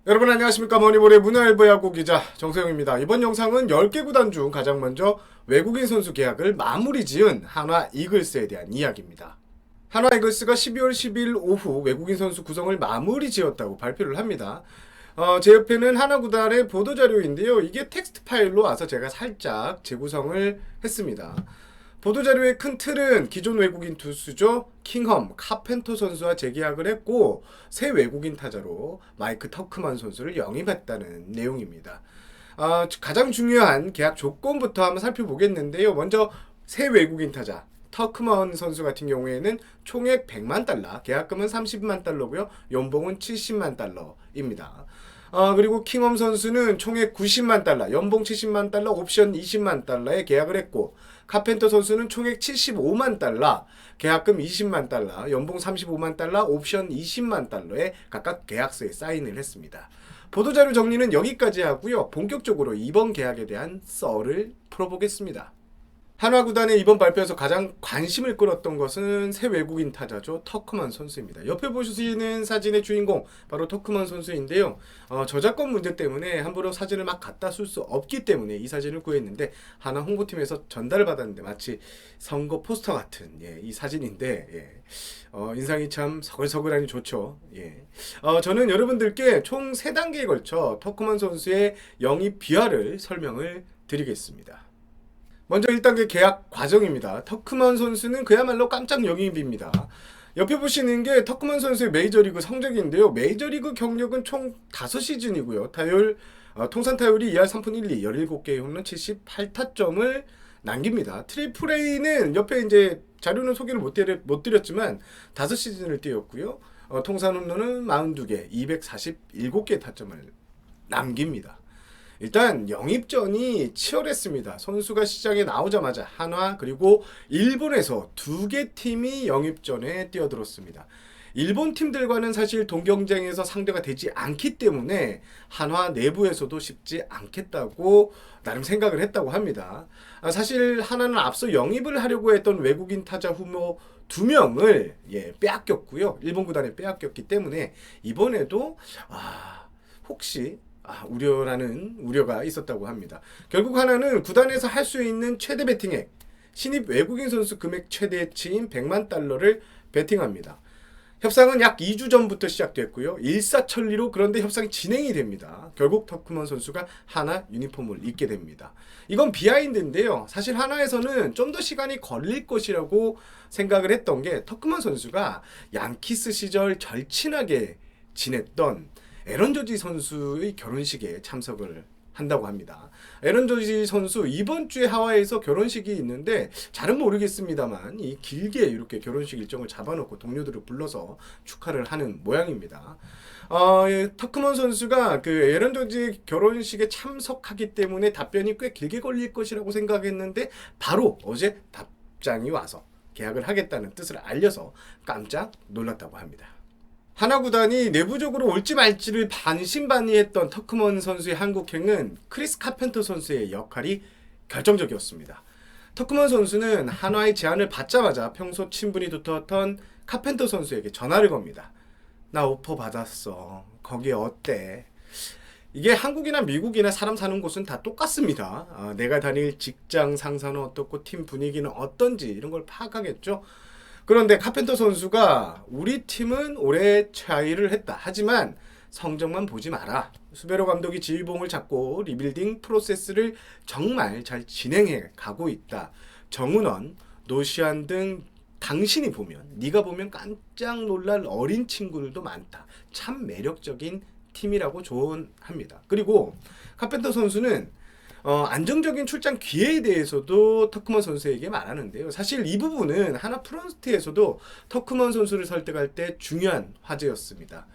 여러분 안녕하십니까. 머니볼의 문화일보 야구 기자 정세영입니다. 이번 영상은 10개 구단 중 가장 먼저 외국인 선수 계약을 마무리 지은 한화 이글스에 대한 이야기입니다. 한화 이글스가 12월 10일 오후 외국인 선수 구성을 마무리 지었다고 발표를 합니다. 제 옆에는 한화 구단의 보도자료인데요. 이게 텍스트 파일로 와서 제가 살짝 재구성을 했습니다. 보도자료의 큰 틀은 기존 외국인 투수죠. 킹엄, 카펜터 선수와 재계약을 했고 새 외국인 타자로 마이크 터크만 선수를 영입했다는 내용입니다. 가장 중요한 계약 조건부터 한번 살펴보겠는데요. 먼저 새 외국인 타자 터크먼 선수 같은 경우에는 총액 100만 달러, 계약금은 30만 달러고요. 연봉은 70만 달러입니다. 그리고 킹엄 선수는 총액 90만 달러, 연봉 70만 달러, 옵션 20만 달러에 계약을 했고 카펜터 선수는 총액 75만 달러, 계약금 20만 달러, 연봉 35만 달러, 옵션 20만 달러에 각각 계약서에 사인을 했습니다. 보도자료 정리는 여기까지 하고요. 본격적으로 이번 계약에 대한 썰을 풀어보겠습니다. 한화 구단의 이번 발표에서 가장 관심을 끌었던 것은 새 외국인 타자죠. 터크먼 선수입니다. 옆에 보시는 사진의 주인공 바로 터크먼 선수인데요. 저작권 문제 때문에 함부로 사진을 막 갖다 쓸 수 없기 때문에 이 사진을 구했는데 한화 홍보팀에서 전달을 받았는데 마치 선거 포스터 같은 이 사진인데 인상이 참 서글서글하니 좋죠. 저는 여러분들께 총 3단계에 걸쳐 터크먼 선수의 영입 비화를 설명을 드리겠습니다. 먼저 1단계 계약 과정입니다. 터크먼 선수는 그야말로 깜짝 영입입니다. 옆에 보시는 게 터크먼 선수의 메이저리그 성적인데요. 메이저리그 경력은 총 5시즌이고요. 타율, 통산 타율이 2할 3푼 1리, 17개의 홈런 78타점을 남깁니다. 트리플 A는 옆에 이제 자료는 소개를 못 드렸지만 5시즌을 뛰었고요. 통산 홈런은 42개, 247개의 타점을 남깁니다. 일단 영입전이 치열했습니다. 선수가 시장에 나오자마자 한화 그리고 일본에서 2개 팀이 영입전에 뛰어들었습니다. 일본 팀들과는 사실 동경쟁에서 상대가 되지 않기 때문에 한화 내부에서도 쉽지 않겠다고 나름 생각을 했다고 합니다. 사실 한화는 앞서 영입을 하려고 했던 외국인 타자 후보 2명을 빼앗겼고요. 일본 구단에 빼앗겼기 때문에 이번에도 혹시 우려라는 우려가 있었다고 합니다. 결국 하나는 구단에서 할 수 있는 최대 베팅액, 신입 외국인 선수 금액 최대치인 100만 달러를 베팅합니다. 협상은 약 2주 전부터 시작됐고요. 일사천리로 그런데 협상이 진행이 됩니다. 결국 터크먼 선수가 한화 유니폼을 입게 됩니다. 이건 비하인드인데요. 사실 한화에서는 좀 더 시간이 걸릴 것이라고 생각을 했던 게 터크먼 선수가 양키스 시절 절친하게 지냈던 에런 저지 선수의 결혼식에 참석을 한다고 합니다. 에런 저지 선수 이번 주에 하와이에서 결혼식이 있는데 잘은 모르겠습니다만 이 길게 이렇게 결혼식 일정을 잡아놓고 동료들을 불러서 축하를 하는 모양입니다. 터크먼 선수가 그 에런 저지 결혼식에 참석하기 때문에 답변이 꽤 길게 걸릴 것이라고 생각했는데 바로 어제 답장이 와서 계약을 하겠다는 뜻을 알려서 깜짝 놀랐다고 합니다. 한화 구단이 내부적으로 올지 말지를 반신반의했던 터크먼 선수의 한국행은 크리스 카펜터 선수의 역할이 결정적이었습니다. 터크먼 선수는 한화의 제안을 받자마자 평소 친분이 두터웠던 카펜터 선수에게 전화를 겁니다. 나 오퍼 받았어. 거기 어때? 이게 한국이나 미국이나 사람 사는 곳은 다 똑같습니다. 내가 다닐 직장 상사는 어떻고 팀 분위기는 어떤지 이런 걸 파악하겠죠. 그런데 카펜터 선수가 우리 팀은 올해 차이를 했다. 하지만 성적만 보지 마라. 수베로 감독이 지휘봉을 잡고 리빌딩 프로세스를 정말 잘 진행해 가고 있다. 정은원, 노시안 등 당신이 보면, 네가 보면 깜짝 놀랄 어린 친구들도 많다. 참 매력적인 팀이라고 조언합니다. 그리고 카펜터 선수는 안정적인 출장 기회에 대해서도 터크먼 선수에게 말하는데요. 사실 이 부분은 하나 프런트에서도 터크먼 선수를 설득할 때 중요한 화제였습니다.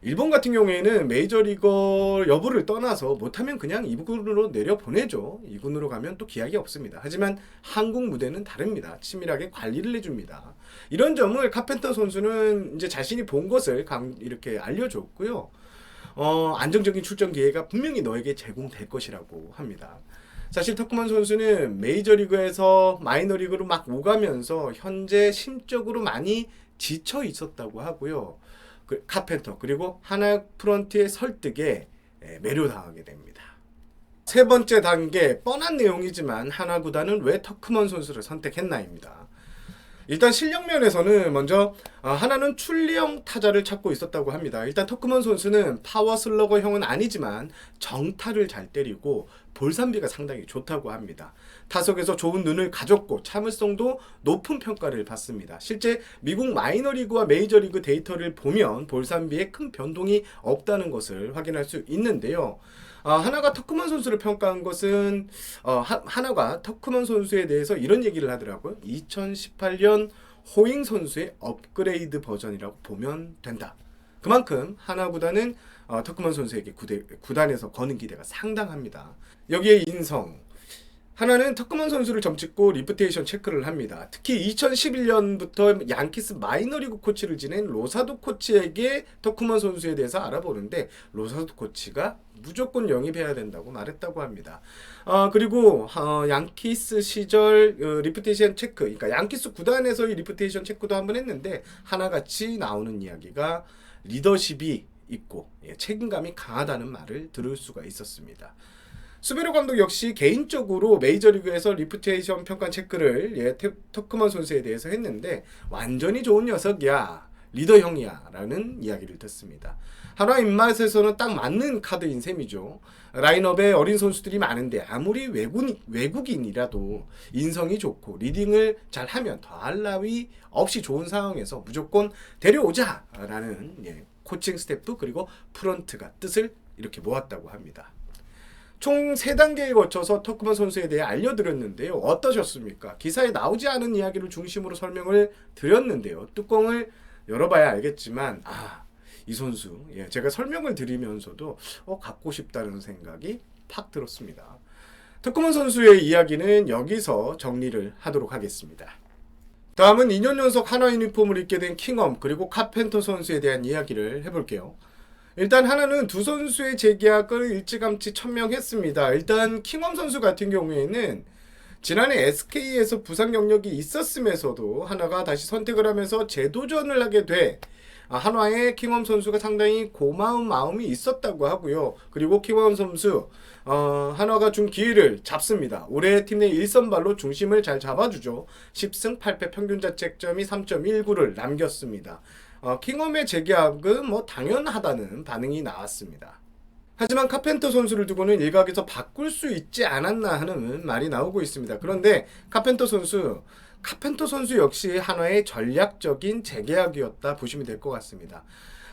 일본 같은 경우에는 메이저리거 여부를 떠나서 못하면 그냥 2군으로 내려보내죠. 2군으로 가면 또 기약이 없습니다. 하지만 한국 무대는 다릅니다. 치밀하게 관리를 해줍니다. 이런 점을 카펜터 선수는 이제 자신이 본 것을 이렇게 알려줬고요. 안정적인 출전 기회가 분명히 너에게 제공될 것이라고 합니다. 사실 터크먼 선수는 메이저리그에서 마이너리그로 막 오가면서 현재 심적으로 많이 지쳐 있었다고 하고요. 카펜터 그리고 하나 프런트의 설득에 매료당하게 됩니다. 세 번째 단계, 뻔한 내용이지만 하나 구단은 왜 터크먼 선수를 선택했나입니다. 일단 실력 면에서는 먼저 하나는 출리형 타자를 찾고 있었다고 합니다. 일단 터크먼 선수는 파워 슬러거형은 아니지만 정타를 잘 때리고 볼삼비가 상당히 좋다고 합니다. 타석에서 좋은 눈을 가졌고 참을성도 높은 평가를 받습니다. 실제 미국 마이너리그와 메이저리그 데이터를 보면 볼삼비에 큰 변동이 없다는 것을 확인할 수 있는데요. 하나가 터크먼 선수를 평가한 것은 하나가 터크먼 선수에 대해서 이런 얘기를 하더라고요. 2018년 호잉 선수의 업그레이드 버전이라고 보면 된다. 그만큼 하나 구단은 터크먼 선수에게 구단에서 거는 기대가 상당합니다. 여기에 인성. 하나는 터크먼 선수를 점찍고 리putation 체크를 합니다. 특히 2011년부터 양키스 마이너리그 코치를 지낸 로사도 코치에게 터크먼 선수에 대해서 알아보는데 로사도 코치가 무조건 영입해야 된다고 말했다고 합니다. 그리고 양키스 시절 리putation 체크, 그러니까 양키스 구단에서의 리putation 체크도 한번 했는데 하나같이 나오는 이야기가 리더십이 있고 책임감이 강하다는 말을 들을 수가 있었습니다. 수베로 감독 역시 개인적으로 메이저리그에서 리putation 평가 체크를 터크먼 선수에 대해서 했는데 완전히 좋은 녀석이야, 리더형이야 라는 이야기를 듣습니다. 하나 입맛에서는 딱 맞는 카드인 셈이죠. 라인업에 어린 선수들이 많은데 아무리 외국인이라도 인성이 좋고 리딩을 잘하면 더할 나위 없이 좋은 상황에서 무조건 데려오자 라는 코칭 스태프 그리고 프런트가 뜻을 이렇게 모았다고 합니다. 총 3단계에 거쳐서 터크먼 선수에 대해 알려드렸는데요. 어떠셨습니까? 기사에 나오지 않은 이야기를 중심으로 설명을 드렸는데요. 뚜껑을 열어봐야 알겠지만 이 선수 제가 설명을 드리면서도 갖고 싶다는 생각이 팍 들었습니다. 터크먼 선수의 이야기는 여기서 정리를 하도록 하겠습니다. 다음은 2년 연속 하나 유니폼을 입게 된 킹엄 그리고 카펜터 선수에 대한 이야기를 해볼게요. 일단 하나는 두 선수의 재계약을 일찌감치 천명했습니다. 일단 킹엄 선수 같은 경우에는 지난해 SK에서 부상 경력이 있었음에서도 하나가 다시 선택을 하면서 재도전을 하게 돼 한화의 킹엄 선수가 상당히 고마운 마음이 있었다고 하고요. 그리고 킹엄 선수 한화가 준 기회를 잡습니다. 올해 팀 내 1선발로 중심을 잘 잡아주죠. 10승 8패 평균 자책점이 3.19를 남겼습니다. 킹엄의 재계약은 당연하다는 반응이 나왔습니다. 하지만 카펜터 선수를 두고는 일각에서 바꿀 수 있지 않았나 하는 말이 나오고 있습니다. 그런데 카펜터 선수 역시 한화의 전략적인 재계약이었다 보시면 될 것 같습니다.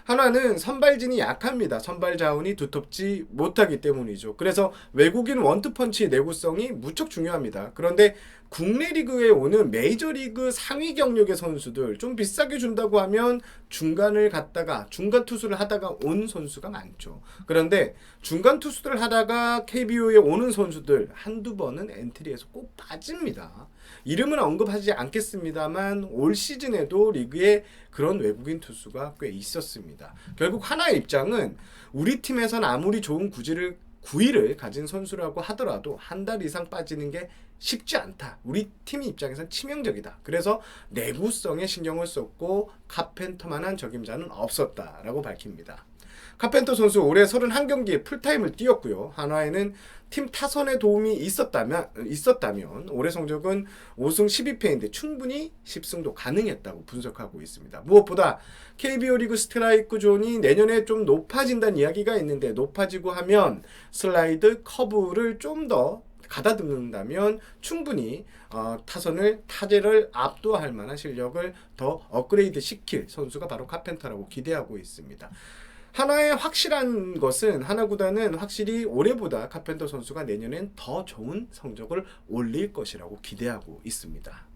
한화는 선발진이 약합니다. 선발 자원이 두텁지 못하기 때문이죠. 그래서 외국인 원투펀치 내구성이 무척 중요합니다. 그런데 국내 리그에 오는 메이저리그 상위 경력의 선수들 좀 비싸게 준다고 하면 중간 투수를 하다가 온 선수가 많죠. 그런데 중간 투수를 하다가 KBO에 오는 선수들 한두 번은 엔트리에서 꼭 빠집니다. 이름은 언급하지 않겠습니다만 올 시즌에도 리그에 그런 외국인 투수가 꽤 있었습니다. 결국 하나의 입장은 우리 팀에선 아무리 좋은 구위를 가진 선수라고 하더라도 한 달 이상 빠지는 게 쉽지 않다. 우리 팀 입장에선 치명적이다. 그래서 내구성에 신경을 썼고 카펜터만한 적임자는 없었다라고 밝힙니다. 카펜터 선수 올해 31경기에 풀타임을 뛰었고요. 한화에는 팀 타선에 도움이 있었다면 올해 성적은 5승 12패인데 충분히 10승도 가능했다고 분석하고 있습니다. 무엇보다 KBO 리그 스트라이크 존이 내년에 좀 높아진다는 이야기가 있는데 높아지고 하면 슬라이드 커브를 좀 더 가다듬는다면 충분히 타제를 압도할 만한 실력을 더 업그레이드 시킬 선수가 바로 카펜터라고 기대하고 있습니다. 하나의 확실한 것은 하나구단은 확실히 올해보다 카펜터 선수가 내년엔 더 좋은 성적을 올릴 것이라고 기대하고 있습니다.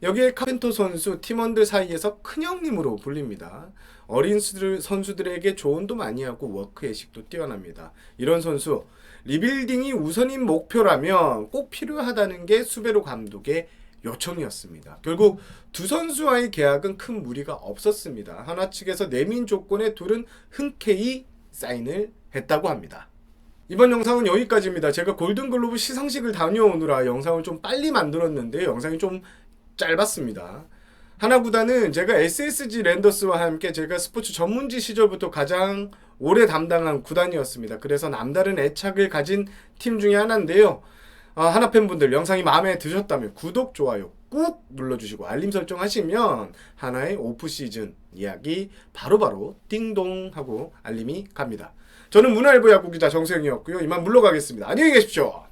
여기에 카펜터 선수 팀원들 사이에서 큰형님으로 불립니다. 어린 선수들에게 조언도 많이 하고 워크의식도 뛰어납니다. 이런 선수 리빌딩이 우선인 목표라면 꼭 필요하다는 게 수베로 감독의 요청이었습니다. 결국 두 선수와의 계약은 큰 무리가 없었습니다. 하나 측에서 내민 조건에 둘은 흔쾌히 사인을 했다고 합니다. 이번 영상은 여기까지입니다. 제가 골든글로브 시상식을 다녀오느라 영상을 좀 빨리 만들었는데 영상이 좀 짧았습니다. 하나 구단은 제가 SSG 랜더스와 함께 제가 스포츠 전문지 시절부터 가장 오래 담당한 구단이었습니다. 그래서 남다른 애착을 가진 팀 중에 하나인데요. 하나 팬분들 영상이 마음에 드셨다면 구독, 좋아요 꾹 눌러주시고 알림 설정 하시면 하나의 오프시즌 이야기 바로바로 띵동 하고 알림이 갑니다. 저는 문화일보 야구기자 정수영이었고요. 이만 물러가겠습니다. 안녕히 계십시오.